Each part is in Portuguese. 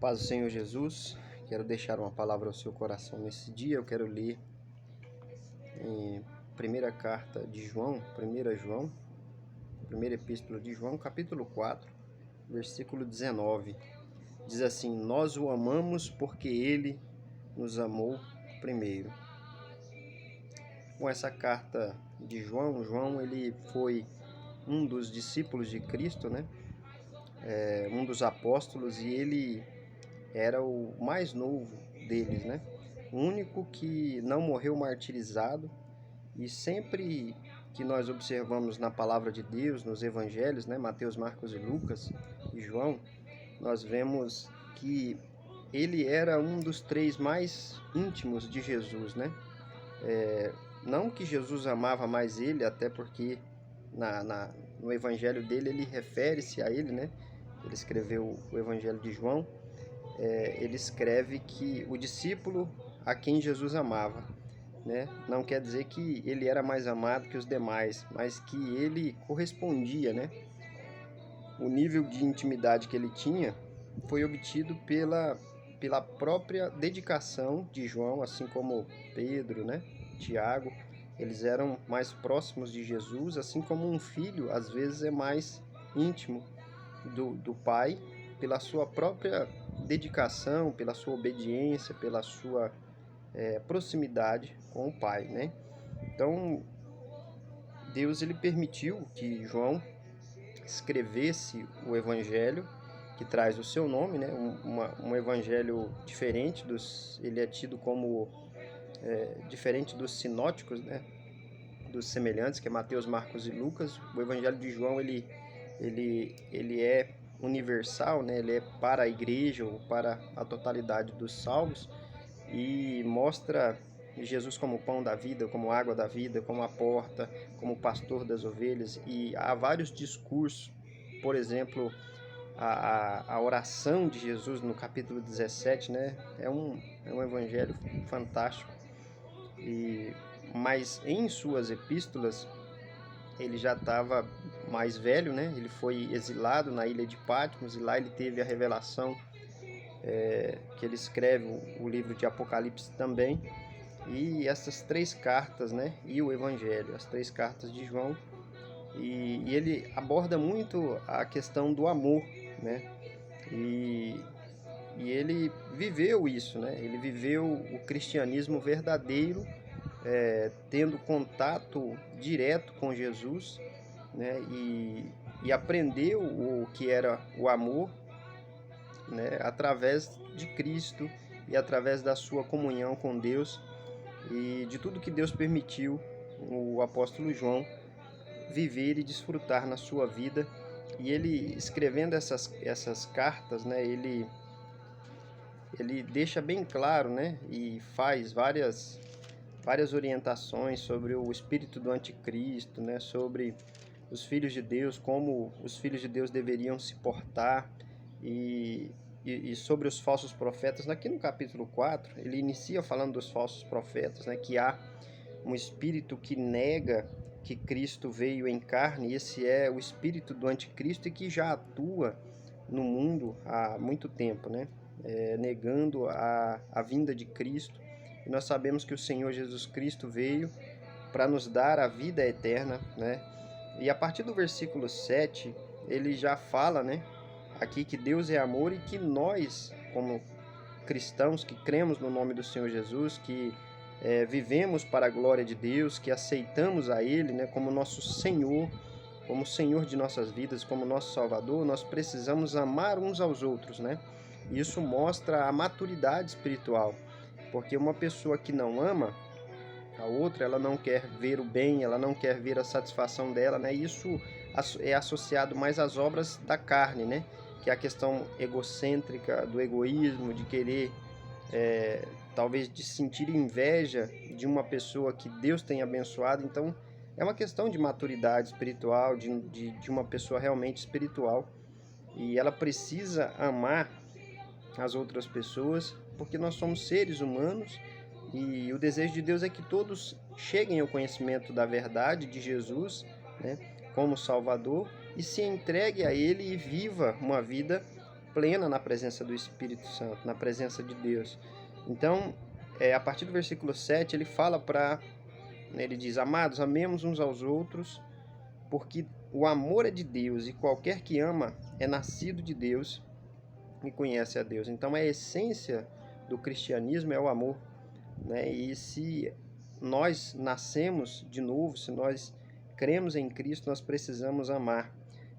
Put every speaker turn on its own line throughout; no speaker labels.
Paz do Senhor Jesus, quero deixar uma palavra ao seu coração nesse dia. Eu quero ler em primeira carta de João, 1 João, primeira epístola de João, capítulo 4, versículo 19. Diz assim: nós o amamos porque ele nos amou primeiro. Com essa carta de João ele foi um dos discípulos de Cristo, né? Um dos apóstolos, e ele era o mais novo deles, né? O único que não morreu martirizado. E sempre que nós observamos na palavra de Deus, nos evangelhos, né, Mateus, Marcos e Lucas e João, nós vemos que ele era um dos três mais íntimos de Jesus, né? Não que Jesus amava mais ele, até porque no evangelho dele ele refere-se a ele, né? Ele escreveu o evangelho de João. Ele escreve que o discípulo a quem Jesus amava, né? Não quer dizer que ele era mais amado que os demais, mas que ele correspondia, né? O nível de intimidade que ele tinha foi obtido pela própria dedicação de João, assim como Pedro, né? Tiago. Eles eram mais próximos de Jesus, assim como um filho às vezes é mais íntimo do pai, pela sua própria dedicação, pela sua obediência, pela sua proximidade com o pai, né? Então, Deus ele permitiu que João escrevesse o evangelho que traz o seu nome, né? Um evangelho diferente ele é tido como diferente dos sinóticos, né? Dos semelhantes, que é Mateus, Marcos e Lucas. O evangelho de João ele é universal, né? Ele é para a igreja ou para a totalidade dos salvos, e mostra Jesus como o pão da vida, como água da vida, como a porta, como o pastor das ovelhas. E há vários discursos, por exemplo, a oração de Jesus no capítulo 17, né? É um evangelho fantástico. Mas em suas epístolas ele já estava mais velho, né? Ele foi exilado na ilha de Patmos e lá ele teve a revelação que ele escreve o livro de Apocalipse também. E essas três cartas, né? E o Evangelho, as três cartas de João. E ele aborda muito a questão do amor, né? E ele viveu isso, né? Ele viveu o cristianismo verdadeiro, tendo contato direto com Jesus, né? E aprendeu o que era o amor, né? Através de Cristo e através da sua comunhão com Deus e de tudo que Deus permitiu o apóstolo João viver e desfrutar na sua vida. E ele, escrevendo essas cartas, né, ele deixa bem claro, né, e faz várias orientações sobre o espírito do anticristo, né, sobre os filhos de Deus, como os filhos de Deus deveriam se portar, e sobre os falsos profetas. Aqui no capítulo 4, ele inicia falando dos falsos profetas, né, que há um espírito que nega que Cristo veio em carne, e esse é o espírito do anticristo e que já atua no mundo há muito tempo, né? Negando a vinda de Cristo. E nós sabemos que o Senhor Jesus Cristo veio para nos dar a vida eterna, né? E a partir do versículo 7, ele já fala, né, aqui que Deus é amor e que nós, como cristãos que cremos no nome do Senhor Jesus, que vivemos para a glória de Deus, que aceitamos a Ele, né, como nosso Senhor, como Senhor de nossas vidas, como nosso Salvador, nós precisamos amar uns aos outros, né? Isso mostra a maturidade espiritual, porque uma pessoa que não ama a outra, ela não quer ver o bem, ela não quer ver a satisfação dela, né? Isso é associado mais às obras da carne, né? Que é a questão egocêntrica, do egoísmo, de querer, talvez de sentir inveja de uma pessoa que Deus tem abençoado. Então, é uma questão de maturidade espiritual, de uma pessoa realmente espiritual. E ela precisa amar as outras pessoas, porque nós somos seres humanos e o desejo de Deus é que todos cheguem ao conhecimento da verdade de Jesus, né, como Salvador, e se entregue a Ele e viva uma vida plena na presença do Espírito Santo, na presença de Deus. Então, a partir do versículo 7, ele fala ele diz: amados, amemos uns aos outros, porque o amor é de Deus, e qualquer que ama é nascido de Deus e conhece a Deus. Então, a essência do cristianismo é o amor, né? E se nós nascemos de novo, se nós cremos em Cristo, nós precisamos amar,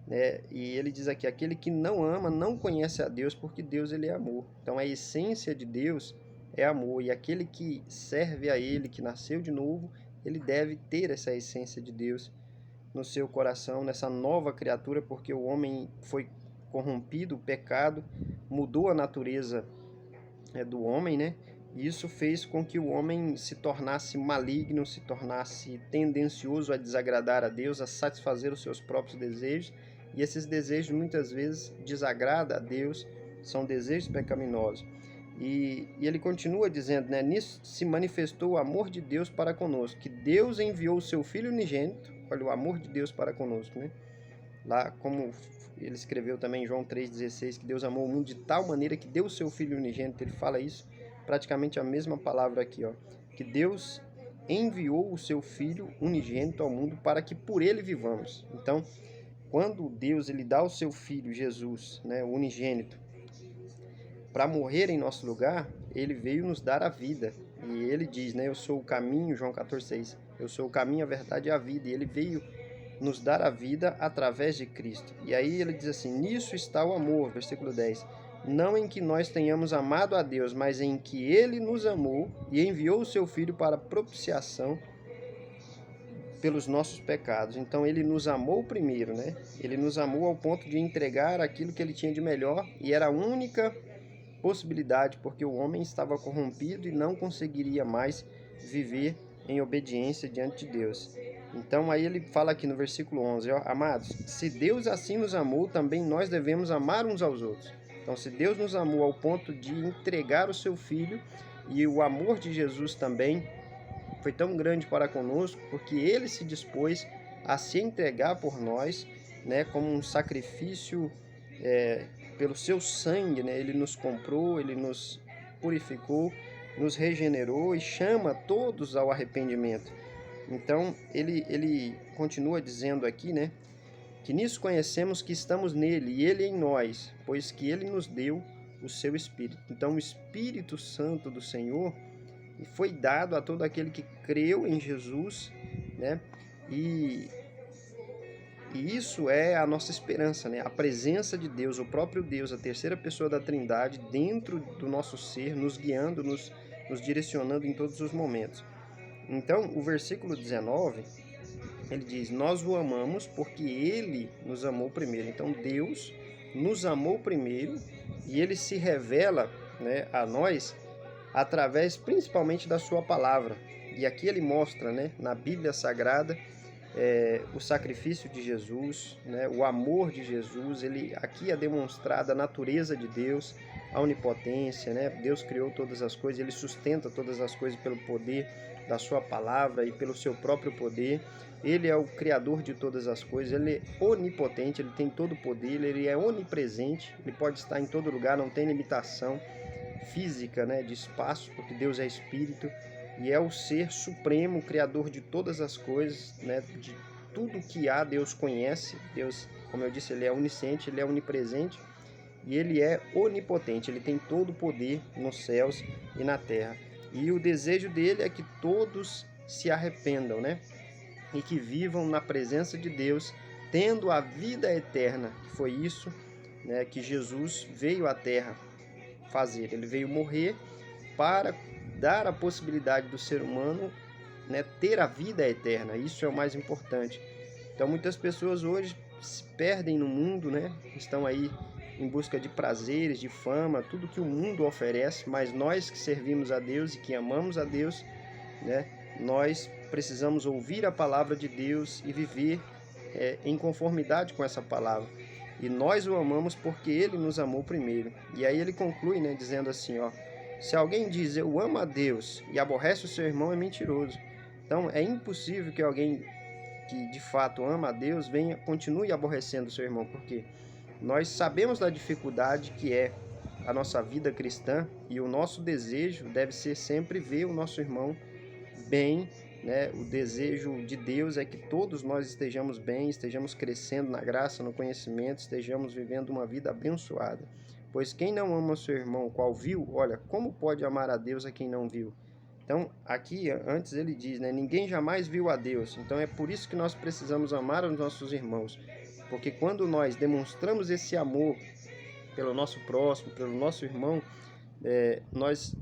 né? E ele diz aqui: aquele que não ama não conhece a Deus, porque Deus, ele é amor. Então a essência de Deus é amor, e aquele que serve a ele, que nasceu de novo, ele deve ter essa essência de Deus no seu coração, nessa nova criatura, porque o homem foi corrompido, o pecado mudou a natureza do homem, né? E isso fez com que o homem se tornasse maligno, se tornasse tendencioso a desagradar a Deus, a satisfazer os seus próprios desejos. E esses desejos muitas vezes desagradam a Deus, são desejos pecaminosos. E ele continua dizendo, né? Nisso se manifestou o amor de Deus para conosco, que Deus enviou o seu Filho unigênito. Olha o amor de Deus para conosco, né? Lá, como ele escreveu também em João 3,16, que Deus amou o mundo de tal maneira que deu o seu Filho unigênito. Ele fala isso, praticamente a mesma palavra aqui, ó, que Deus enviou o seu Filho unigênito ao mundo para que por ele vivamos. Então, quando Deus ele dá o seu Filho Jesus, né, o unigênito, para morrer em nosso lugar, ele veio nos dar a vida. E ele diz, né, eu sou o caminho, João 14,6, eu sou o caminho, a verdade e a vida. E ele veio nos dar a vida através de Cristo. E aí ele diz assim: nisso está o amor, versículo 10. Não em que nós tenhamos amado a Deus, mas em que ele nos amou e enviou o seu Filho para propiciação pelos nossos pecados. Então ele nos amou primeiro, né? Ele nos amou ao ponto de entregar aquilo que ele tinha de melhor, e era a única possibilidade, porque o homem estava corrompido e não conseguiria mais viver em obediência diante de Deus. Então aí ele fala aqui no versículo 11, ó, amados, se Deus assim nos amou, também nós devemos amar uns aos outros. Então, se Deus nos amou ao ponto de entregar o seu Filho, e o amor de Jesus também foi tão grande para conosco, porque ele se dispôs a se entregar por nós, né, como um sacrifício pelo seu sangue, né? Ele nos comprou, ele nos purificou, nos regenerou e chama todos ao arrependimento. Então, ele continua dizendo aqui, né, que nisso conhecemos que estamos nele e ele em nós, pois que ele nos deu o seu Espírito. Então, o Espírito Santo do Senhor foi dado a todo aquele que creu em Jesus, né? E isso é a nossa esperança, né? A presença de Deus, o próprio Deus, a terceira pessoa da Trindade, dentro do nosso ser, nos guiando, nos direcionando em todos os momentos. Então, o versículo 19, ele diz: nós o amamos porque ele nos amou primeiro. Então, Deus nos amou primeiro e ele se revela, né, a nós através principalmente da sua palavra. E aqui ele mostra, né, na Bíblia Sagrada, o sacrifício de Jesus, né, o amor de Jesus. Aqui é demonstrada a natureza de Deus, a onipotência, né? Deus criou todas as coisas, ele sustenta todas as coisas pelo poder da sua palavra e pelo seu próprio poder. Ele é o criador de todas as coisas, ele é onipotente, ele tem todo o poder, ele é onipresente, ele pode estar em todo lugar, não tem limitação física, né, de espaço, porque Deus é espírito e é o ser supremo, criador de todas as coisas, né, de tudo que há. Deus conhece. Deus, como eu disse, ele é onisciente, ele é onipresente e ele é onipotente, ele tem todo o poder nos céus e na terra. E o desejo dele é que todos se arrependam, né, e que vivam na presença de Deus, tendo a vida eterna, que foi isso, né, que Jesus veio à terra fazer. Ele veio morrer para dar a possibilidade do ser humano, né, ter a vida eterna. Isso é o mais importante. Então, muitas pessoas hoje se perdem no mundo, né? Estão aí em busca de prazeres, de fama, tudo que o mundo oferece, mas nós que servimos a Deus e que amamos a Deus, né, nós precisamos ouvir a palavra de Deus e viver em conformidade com essa palavra. E nós o amamos porque ele nos amou primeiro. E aí ele conclui, né, dizendo assim, ó: se alguém diz eu amo a Deus e aborrece o seu irmão, é mentiroso. Então é impossível que alguém que de fato ama a Deus continue aborrecendo o seu irmão. Por quê? nós sabemos da dificuldade que é a nossa vida cristã, e o nosso desejo deve ser sempre ver o nosso irmão bem, né? O desejo de Deus é que todos nós estejamos bem, estejamos crescendo na graça, no conhecimento, estejamos vivendo uma vida abençoada. Pois quem não ama o seu irmão, qual viu, olha, como pode amar a Deus a quem não viu? Então, aqui, antes ele diz, né? Ninguém jamais viu a Deus. Então, é por isso que nós precisamos amar os nossos irmãos. Porque quando nós demonstramos esse amor pelo nosso próximo, pelo nosso irmão, nós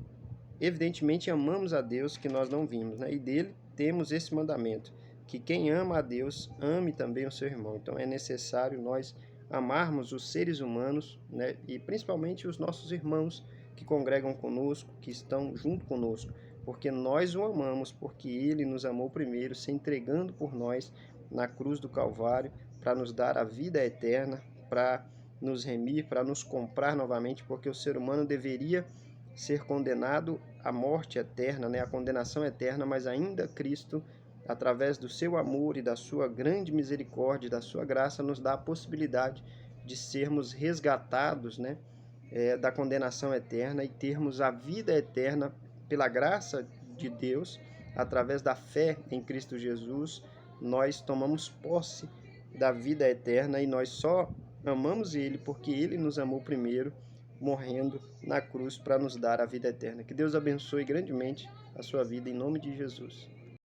evidentemente amamos a Deus que nós não vimos, né? E dele temos esse mandamento, que quem ama a Deus, ame também o seu irmão. Então é necessário nós amarmos os seres humanos, né? E principalmente os nossos irmãos que congregam conosco, que estão junto conosco, porque nós o amamos, porque ele nos amou primeiro, se entregando por nós na cruz do Calvário, para nos dar a vida eterna, para nos remir, para nos comprar novamente, porque o ser humano deveria ser condenado à morte eterna, né, à condenação eterna, mas ainda Cristo, através do seu amor e da sua grande misericórdia, da sua graça, nos dá a possibilidade de sermos resgatados, né, da condenação eterna e termos a vida eterna pela graça de Deus, através da fé em Cristo Jesus. Nós tomamos posse da vida eterna e nós só amamos Ele porque Ele nos amou primeiro, morrendo na cruz para nos dar a vida eterna. Que Deus abençoe grandemente a sua vida em nome de Jesus.